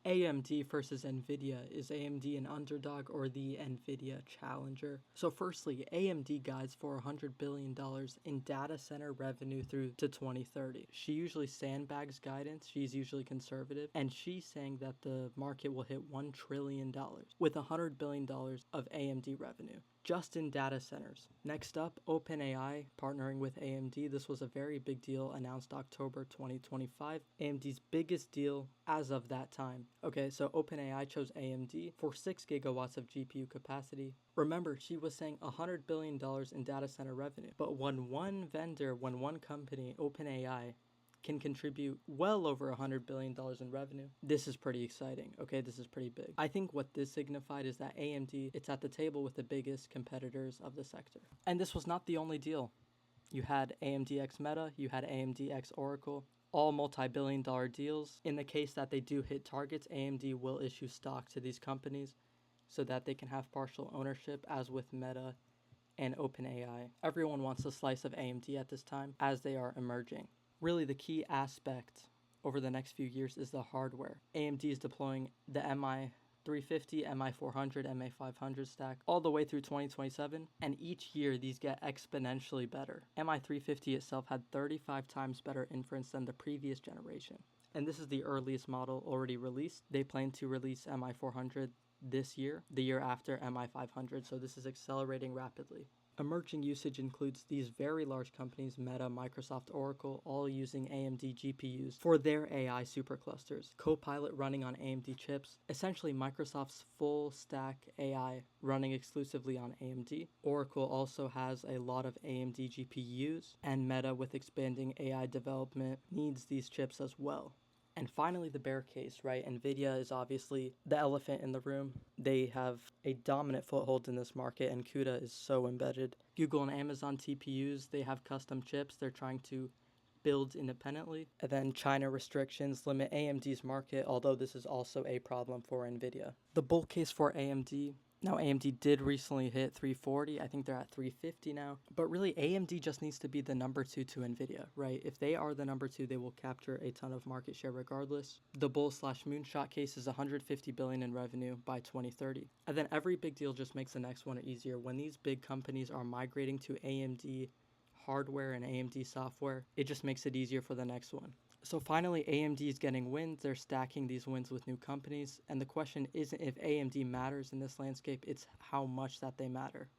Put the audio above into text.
AMD versus NVIDIA. Is AMD an underdog or the NVIDIA challenger? So firstly, AMD guides for $100 billion in data center revenue through to 2030. She usually sandbags guidance, she's usually conservative, and she's saying that the market will hit $1 trillion with $100 billion of AMD revenue, just in data centers. Next up, OpenAI partnering with AMD. This was a very big deal announced October 2025, AMD's biggest deal as of that time. Okay, so OpenAI chose AMD for 6 gigawatts of GPU capacity. Remember, she was saying $100 billion in data center revenue, but when one company, OpenAI, can contribute well over $100 billion in revenue. This is pretty exciting, okay? This is pretty big. I think what this signified is that AMD, it's at the table with the biggest competitors of the sector. And this was not the only deal. You had AMD x Meta, you had AMD x Oracle, all multi-billion dollar deals. In the case that they do hit targets, AMD will issue stock to these companies so that they can have partial ownership, as with Meta and OpenAI. Everyone wants a slice of AMD at this time as they are emerging. Really, the key aspect over the next few years is the hardware. AMD is deploying the MI350, MI400, MI500 stack all the way through 2027, and each year these get exponentially better. MI350 itself had 35 times better inference than the previous generation, and this is the earliest model already released. They plan to release MI400 this year, the year after MI500, so this is accelerating rapidly. Emerging usage includes these very large companies, Meta, Microsoft, Oracle, all using AMD GPUs for their AI superclusters. Copilot running on AMD chips, essentially Microsoft's full stack AI running exclusively on AMD. Oracle also has a lot of AMD GPUs, and Meta, with expanding AI development, needs these chips as well. And finally, the bear case, right? NVIDIA is obviously the elephant in the room. They have a dominant foothold in this market, and CUDA is so embedded. Google and Amazon TPUs, they have custom chips they're trying to build independently. And then China restrictions limit AMD's market, although this is also a problem for NVIDIA. The bull case for AMD. Now, AMD did recently hit 340. I think they're at 350 now. But really, AMD just needs to be the number 2 to NVIDIA, right? If they are the number 2, they will capture a ton of market share regardless. The bull/moonshot case is $150 billion in revenue by 2030. And then every big deal just makes the next one easier. When these big companies are migrating to AMD hardware and AMD software, it just makes it easier for the next one. So finally, AMD is getting wins. They're stacking these wins with new companies. And the question isn't if AMD matters in this landscape, it's how much that they matter.